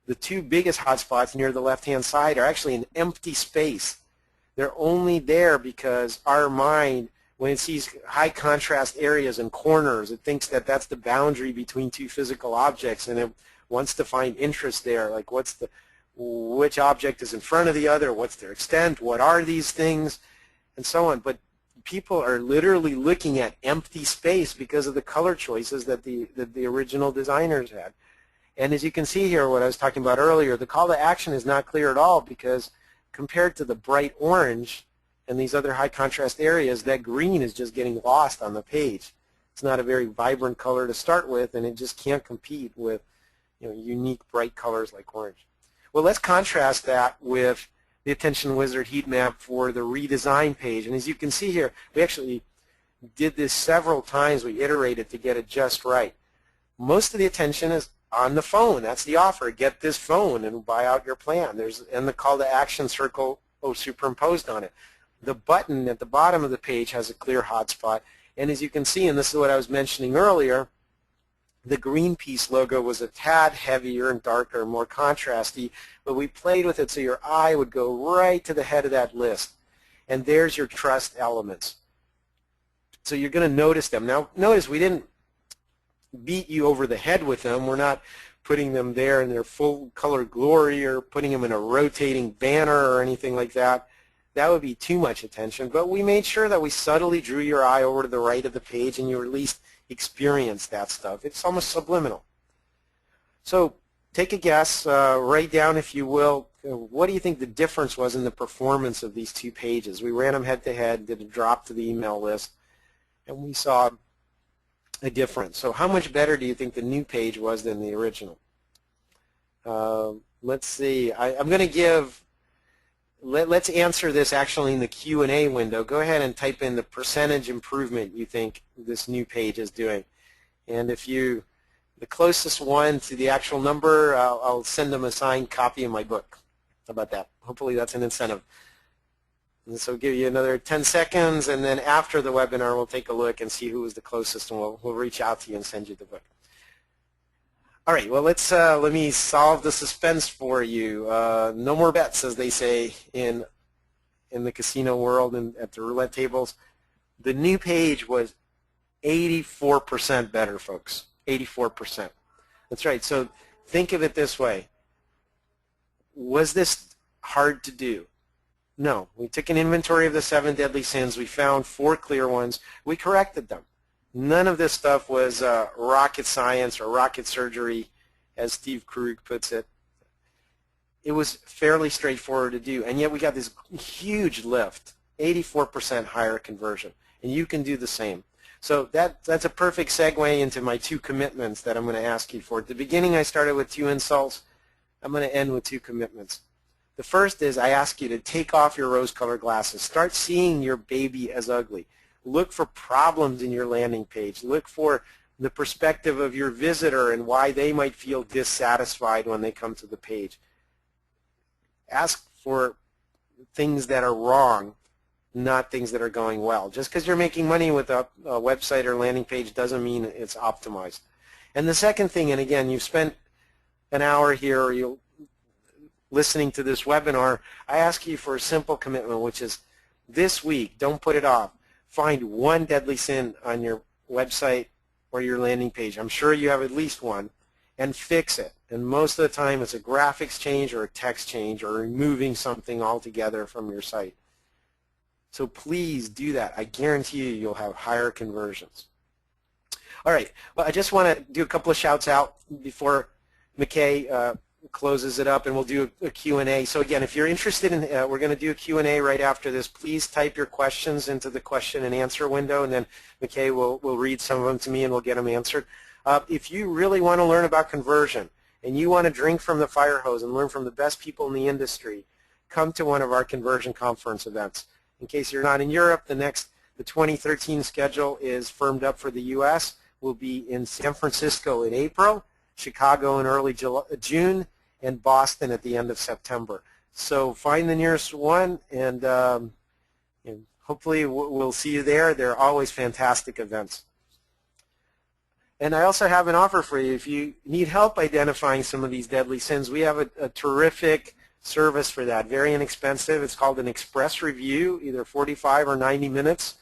the 2 biggest hotspots near the left-hand side are actually an empty space. They're only there because our mind, when it sees high contrast areas and corners, it thinks that that's the boundary between 2 physical objects, and it wants to find interest there, like which object is in front of the other, what's their extent, what are these things, and so on. But people are literally looking at empty space because of the color choices that the original designers had. And as you can see here, what I was talking about earlier, the call to action is not clear at all because compared to the bright orange and these other high contrast areas, that green is just getting lost on the page. It's not a very vibrant color to start with, and it just can't compete with unique bright colors like orange. Well, let's contrast that with the Attention Wizard heat map for the redesign page. And as you can see here, we actually did this several times. We iterated to get it just right. Most of the attention is on the phone. That's the offer. Get this phone and buy out your plan. And the call to action circle superimposed on it. The button at the bottom of the page has a clear hotspot. And as you can see, and this is what I was mentioning earlier, the Greenpeace logo was a tad heavier and darker, more contrasty, but we played with it so your eye would go right to the head of that list. And there's your trust elements. So you're going to notice them. Now, notice we didn't beat you over the head with them. We're not putting them there in their full color glory or putting them in a rotating banner or anything like that. That would be too much attention, but we made sure that we subtly drew your eye over to the right of the page and you at least experience that stuff. It's almost subliminal. So take a guess, write down if you will, what do you think the difference was in the performance of these 2 pages? We ran them head to head, did a drop to the email list. and we saw a difference. So how much better do you think the new page was than the original? Let's see. I'm going to give, let's answer this actually in the Q&A window. Go ahead and type in the percentage improvement you think this new page is doing. And if you, the closest one to the actual number, I'll send them a signed copy of my book. How about that? Hopefully that's an incentive. And so give you another 10 seconds, and then after the webinar, we'll take a look and see who was the closest, and we'll reach out to you and send you the book. All right, well, let me solve the suspense for you. No more bets, as they say in the casino world and at the roulette tables. The new page was 84% better, folks. 84%. That's right. So think of it this way. Was this hard to do? No. We took an inventory of the 7 deadly sins. We found 4 clear ones. We corrected them. None of this stuff was rocket science or rocket surgery, as Steve Krug puts it. It was fairly straightforward to do, and yet we got this huge lift, 84% higher conversion, and you can do the same. So that's a perfect segue into my 2 commitments that I'm going to ask you for. At the beginning, I started with 2 insults. I'm going to end with 2 commitments. The first is I ask you to take off your rose-colored glasses. Start seeing your baby as ugly. Look for problems in your landing page. Look for the perspective of your visitor and why they might feel dissatisfied when they come to the page. Ask for things that are wrong, not things that are going well. Just because you're making money with a website or landing page doesn't mean it's optimized. And the second thing, and again, you've spent an hour here or you're listening to this webinar, I ask you for a simple commitment, which is this week, don't put it off. Find 1 deadly sin on your website or your landing page. I'm sure you have at least one, and fix it. And most of the time it's a graphics change or a text change or removing something altogether from your site. So please do that. I guarantee you you'll have higher conversions. All right. Well, I just want to do a couple of shouts out before McKay closes it up, and we'll do a Q&A. So again, if you're interested in, we're going to do a Q&A right after this. Please type your questions into the question and answer window, and then McKay will read some of them to me and we'll get them answered. If you really want to learn about conversion and you want to drink from the fire hose and learn from the best people in the industry, come to one of our conversion conference events. In case you're not in Europe, the 2013 schedule is firmed up for the U.S. We'll be in San Francisco in April, Chicago in early June, and Boston at the end of September. So find the nearest one, and hopefully we'll see you there. They're always fantastic events. And I also have an offer for you. If you need help identifying some of these deadly sins, we have a terrific service for that, very inexpensive. It's called an express review, either 45 or 90 minutes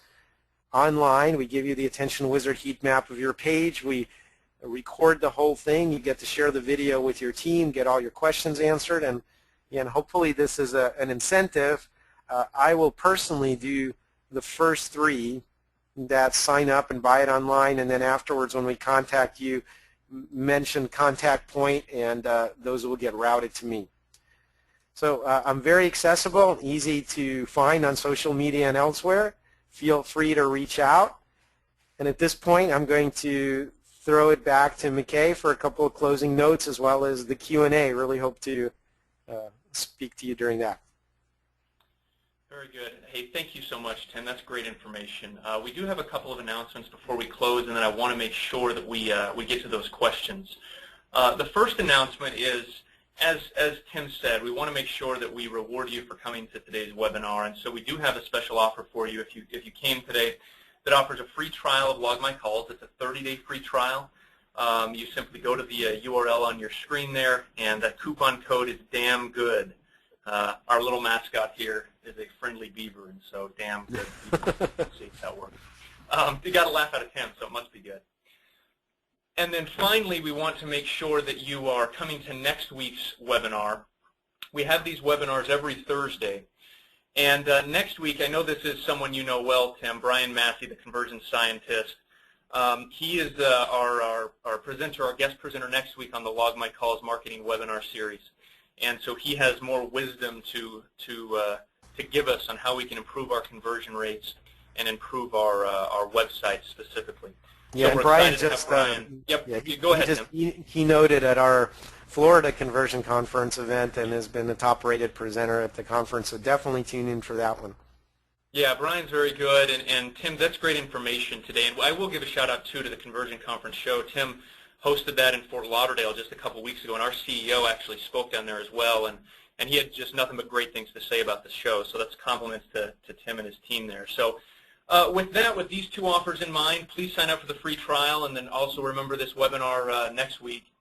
online. We give you the Attention Wizard heat map of your page. We record the whole thing. You get to share the video with your team, get all your questions answered, and hopefully this is an incentive. I will personally do the first 3 that sign up and buy it online, and then afterwards when we contact you, mention contact point, and those will get routed to me. So I'm very accessible and easy to find on social media and elsewhere. Feel free to reach out. And at this point, I'm going to throw it back to McKay for a couple of closing notes as well as the Q&A. Really hope to speak to you during that. Very good. Hey, thank you so much, Tim. That's great information. We do have a couple of announcements before we close, and then I want to make sure that we get to those questions. The first announcement is, as Tim said, we want to make sure that we reward you for coming to today's webinar, and so we do have a special offer for you if you came today that offers a free trial of Log My Calls. It's a 30-day free trial. You simply go to the URL on your screen there, and that coupon code is damn good. Our little mascot here is a friendly beaver, and so damn good. Let's see if that works. You got a laugh out of 10, so it must be good. And then finally, we want to make sure that you are coming to next week's webinar. We have these webinars every Thursday. And next week, I know this is someone you know well, Tim, Brian Massey, the conversion scientist. He is our presenter, our guest presenter next week on the Log My Calls marketing webinar series. And so he has more wisdom to give us on how we can improve our conversion rates. and improve our website specifically. Yeah, so and we're Brian excited to have just Brian. Yep, yeah, go ahead, just Tim. he noted at our Florida Conversion Conference event and has been the top-rated presenter at the conference. So definitely tune in for that one. Yeah, Brian's very good, and Tim, that's great information today. And I will give a shout out too to the Conversion Conference show. Tim hosted that in Fort Lauderdale just a couple weeks ago, and our CEO actually spoke down there as well, and he had just nothing but great things to say about the show. So that's compliments to Tim and his team there. So with that, with these two offers in mind, please sign up for the free trial, and then also remember this webinar next week.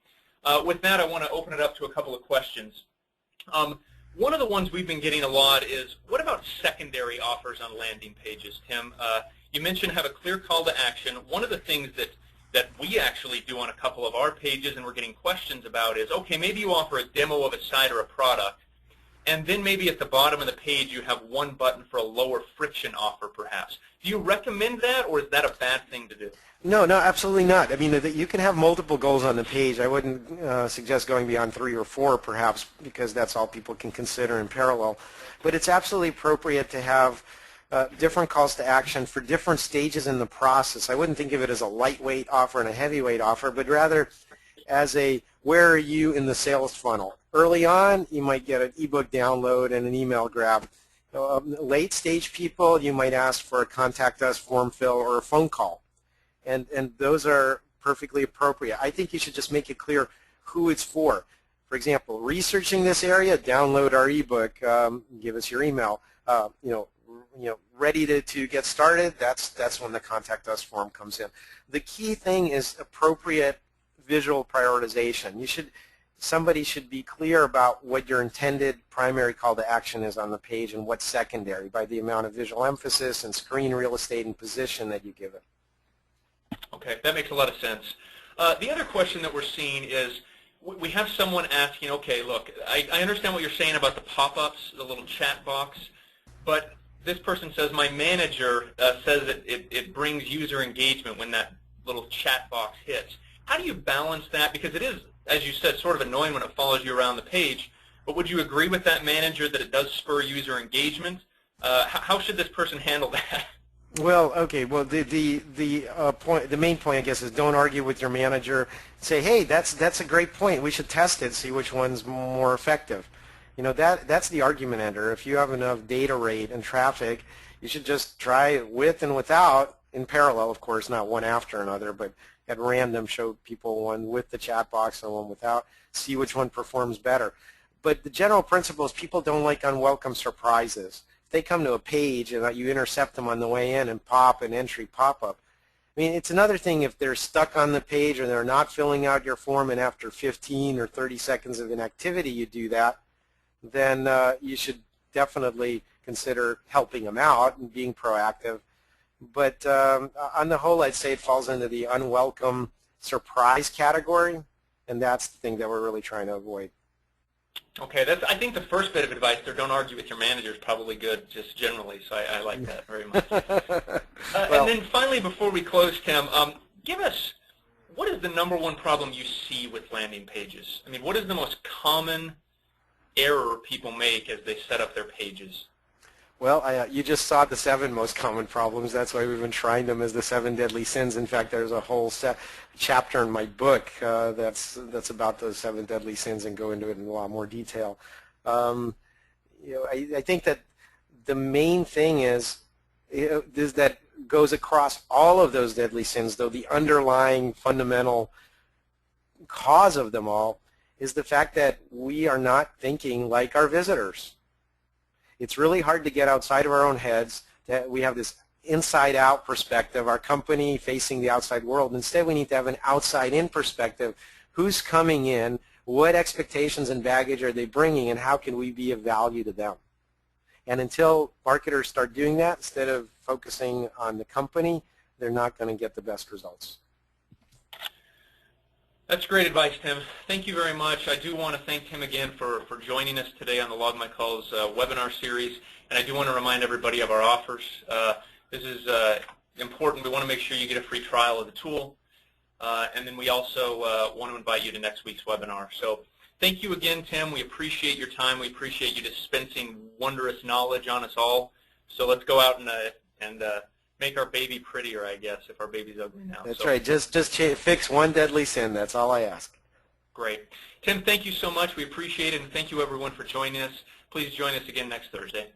With that, I want to open it up to a couple of questions. One of the ones we've been getting a lot is, what about secondary offers on landing pages, Tim? You mentioned have a clear call to action. One of the things that we actually do on a couple of our pages and we're getting questions about is, okay, maybe you offer a demo of a site or a product, and then maybe at the bottom of the page you have one button for a lower friction offer perhaps. Do you recommend that, or is that a bad thing to do? No, absolutely not. I mean, you can have multiple goals on the page. I wouldn't suggest going beyond 3 or 4 perhaps, because that's all people can consider in parallel. But it's absolutely appropriate to have different calls to action for different stages in the process. I wouldn't think of it as a lightweight offer and a heavyweight offer, but rather as a, where are you in the sales funnel? Early on, you might get an ebook download and an email grab. Late stage people, you might ask for a contact us form fill or a phone call. And those are perfectly appropriate. I think you should just make it clear who it's for. For example, researching this area, download our ebook, give us your email. Ready to get started, that's when the contact us form comes in. The key thing is appropriate visual prioritization. Somebody should be clear about what your intended primary call to action is on the page and what's secondary by the amount of visual emphasis and screen real estate and position that you give it. Okay, that makes a lot of sense. The other question that we're seeing is we have someone asking, okay, look, I understand what you're saying about the pop-ups, the little chat box, but this person says my manager says that it brings user engagement when that little chat box hits. How do you balance that? Because it is, as you said, sort of annoying when it follows you around the page, but would you agree with that manager that it does spur user engagement? How should this person handle that? Well, okay. Well, the main point, I guess, is don't argue with your manager. Say, hey, that's a great point. We should test it, see which one's more effective. That's the argument ender. If you have enough data rate and traffic, you should just try it with and without in parallel, of course, not one after another, but at random show people one with the chat box and one without, see which one performs better. But the general principle is people don't like unwelcome surprises. If they come to a page and you intercept them on the way in and pop an entry pop-up, I mean, it's another thing if they're stuck on the page or they're not filling out your form and after 15 or 30 seconds of inactivity you do that, then you should definitely consider helping them out and being proactive. But on the whole, I'd say it falls into the unwelcome surprise category, and that's the thing that we're really trying to avoid. Okay, I think the first bit of advice there, don't argue with your manager, is probably good just generally, so I like that very much. And then finally, before we close, Tim, give us, what is the #1 problem you see with landing pages? I mean, what is the most common error people make as they set up their pages? Well, you just saw the 7 most common problems. That's why we've been trying them as the 7 deadly sins. In fact, there's a whole chapter in my book that's about those 7 deadly sins and go into it in a lot more detail. I think that the main thing is that goes across all of those deadly sins, though the underlying fundamental cause of them all is the fact that we are not thinking like our visitors. It's really hard to get outside of our own heads. That we have this inside-out perspective, our company facing the outside world. Instead, we need to have an outside-in perspective. Who's coming in? What expectations and baggage are they bringing? And how can we be of value to them? And until marketers start doing that, instead of focusing on the company, they're not going to get the best results. That's great advice, Tim. Thank you very much. I do want to thank Tim again for joining us today on the Log My Calls webinar series. And I do want to remind everybody of our offers. This is important. We want to make sure you get a free trial of the tool. And then we also want to invite you to next week's webinar. So thank you again, Tim. We appreciate your time. We appreciate you dispensing wondrous knowledge on us all. So let's go out and make our baby prettier, I guess, if our baby's ugly now. That's right. Just fix one deadly sin. That's all I ask. Great. Tim, thank you so much. We appreciate it, and thank you, everyone, for joining us. Please join us again next Thursday.